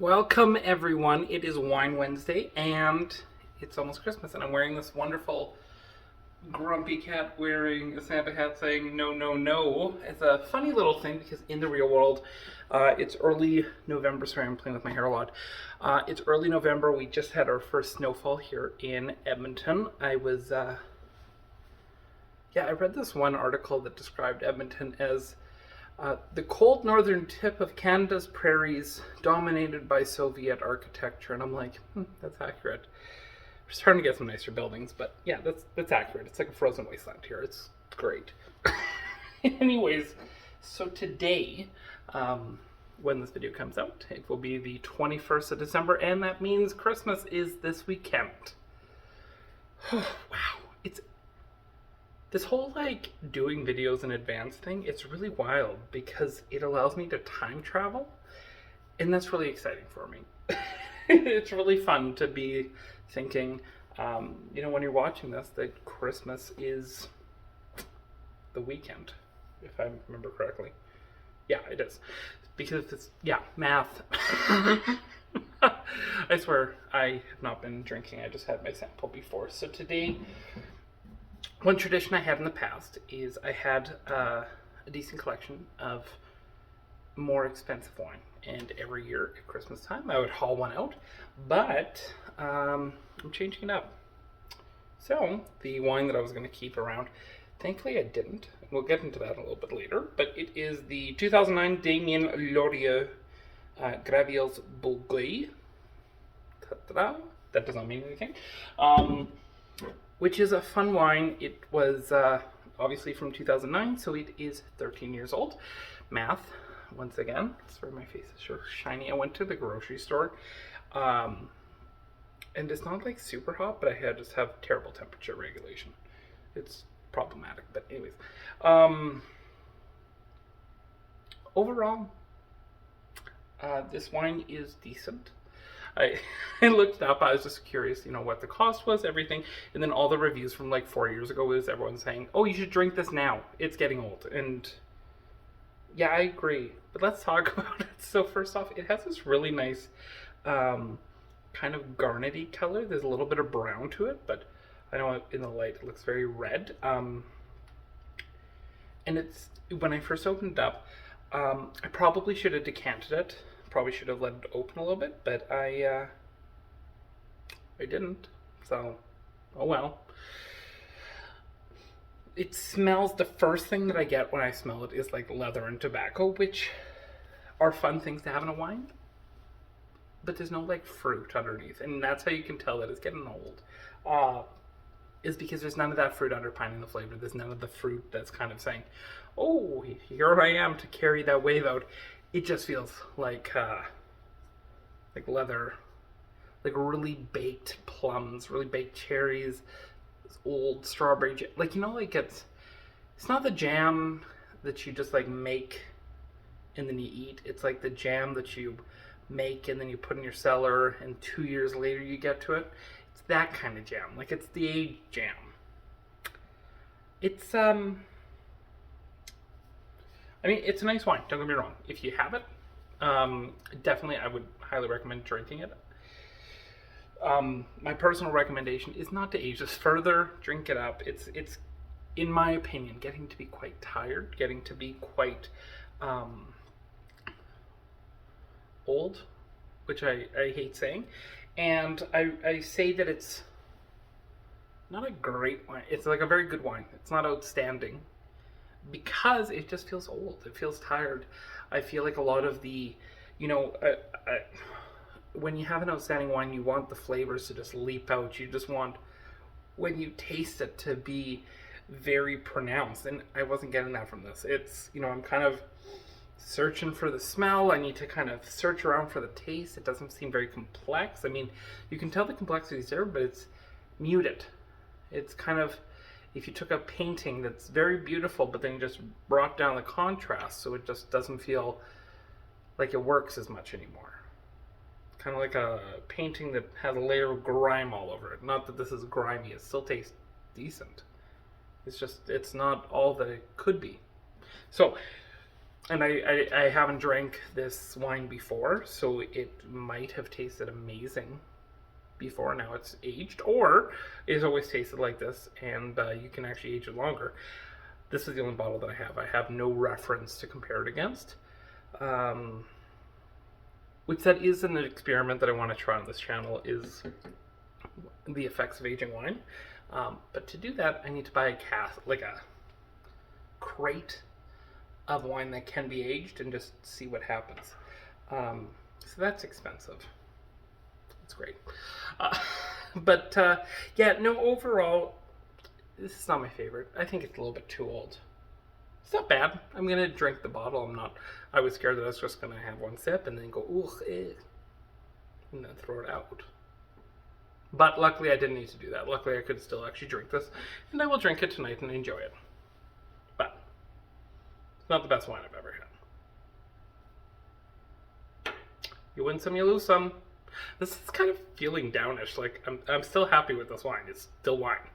Welcome everyone. It is Wine Wednesday and it's almost Christmas and I'm wearing this wonderful grumpy cat wearing a Santa hat saying no, no, no. It's a funny little thing because in the real world, it's early November. Sorry, I'm playing with my hair a lot. It's early November. We just had our first snowfall here in Edmonton. I read this one article that described Edmonton as the cold northern tip of Canada's prairies dominated by Soviet architecture. And I'm like, that's accurate. We're starting to get some nicer buildings, but yeah, that's accurate. It's like a frozen wasteland here. It's great. Anyways, so today, when this video comes out, it will be the 21st of December, and that means Christmas is this weekend. Wow. This whole doing videos in advance thing, it's really wild because it allows me to time travel, and that's really exciting for me. It's really fun to be thinking, when you're watching this, that Christmas is the weekend, if I remember correctly. Yeah, it is. Because it's, math. I swear, I have not been drinking. I just had my sample before. So today, one tradition I had in the past is I had a decent collection of more expensive wine. And every year at Christmas time, I would haul one out. But I'm changing it up. So the wine that I was going to keep around, thankfully I didn't. We'll get into that a little bit later. But it is the 2009 Damien Lorieux Graviers Bourgueil. Ta-da. That does not mean anything. Which is a fun wine. It was obviously from 2009, so it is 13 years old. Math, once again. Sorry, my face is so shiny. I went to the grocery store, and it's not super hot, but I just have terrible temperature regulation. It's problematic, but anyways. Overall, this wine is decent. I looked it up. I was just curious, what the cost was, everything. And then all the reviews from 4 years ago was everyone saying, oh, you should drink this now. It's getting old. And yeah, I agree. But let's talk about it. So first off, it has this really nice kind of garnety color. There's a little bit of brown to it, but I know in the light it looks very red. And it's, when I first opened it up, I probably should have decanted it. Probably should have let it open a little bit, but I didn't. So, oh well. It smells, the first thing that I get when I smell it is leather and tobacco, which are fun things to have in a wine. But there's no fruit underneath, and that's how you can tell that it's getting old. Is because there's none of that fruit underpinning the flavor. There's none of the fruit that's kind of saying, oh, here I am to carry that wave out. It just feels like leather, really baked plums, really baked cherries, old strawberry jam. It's not the jam that you just make and then you eat. It's the jam that you make and then you put in your cellar and 2 years later you get to it. It's that kind of jam. It's the aged jam. It's it's a nice wine, don't get me wrong. If you have it, definitely I would highly recommend drinking it. My personal recommendation is not to age this further. Drink it up. It's in my opinion, getting to be quite tired, getting to be quite old, which I hate saying. And I say that it's not a great wine. It's a very good wine. It's not outstanding. Because it just feels old. It feels tired. I feel like a lot of the, when you have an outstanding wine, you want the flavors to just leap out. You just want, when you taste it, to be very pronounced. And I wasn't getting that from this. It's, I'm kind of searching for the smell. I need to kind of search around for the taste. It doesn't seem very complex. You can tell the complexity is there, but it's muted. It's kind of, if you took a painting that's very beautiful, but then you just brought down the contrast, so it just doesn't feel like it works as much anymore. Kind of like a painting that has a layer of grime all over it. Not that this is grimy, it still tastes decent. It's just, it's not all that it could be. So, And I haven't drank this wine before, so it might have tasted amazing before. Now it's aged, or it's always tasted like this, and you can actually age it longer. This is the only bottle that I have. I have no reference to compare it against. Which that is an experiment that I want to try on this channel, is the effects of aging wine. But to do that, I need to buy a crate of wine that can be aged and just see what happens. So that's expensive. It's great. Yeah, no, overall, this is not my favorite. I think it's a little bit too old. It's not bad. I'm going to drink the bottle. I was scared that I was just going to have one sip and then go, ugh, and then throw it out. But luckily I didn't need to do that. Luckily I could still actually drink this, and I will drink it tonight and enjoy it. But it's not the best wine I've ever had. You win some, you lose some. This is kind of feeling downish. Like, I'm still happy with this wine. It's still wine.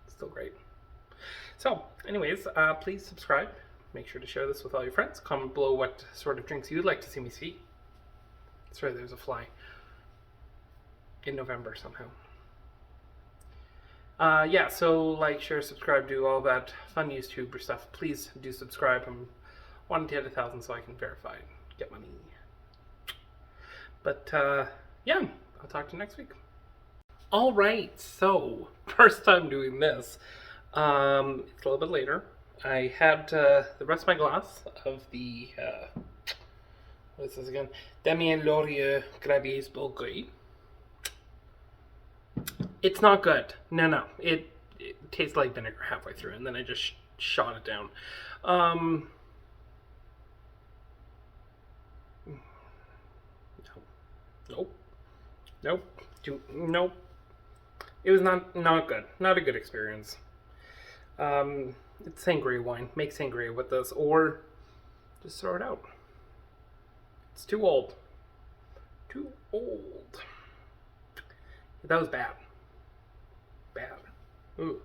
It's still great. So, anyways, please subscribe. Make sure to share this with all your friends. Comment below what sort of drinks you'd like to see me see. Sorry, there's a fly. In November somehow. Yeah, so like, share, subscribe, do all that fun YouTube stuff. Please do subscribe. I'm wanting to hit 1,000 so I can verify and get money. But yeah, I'll talk to you next week. All right, so first time doing this. It's a little bit later. I had the rest of my glass of the what is this again? Damien, Lorieux, Graviers, Bourgueil. It's not good. No. It tastes like vinegar halfway through, and then I just shot it down. Nope. It was not good. Not a good experience. It's sangria wine. Make sangria with this, or just throw it out. It's too old. Too old. That was bad. Bad. Ooh.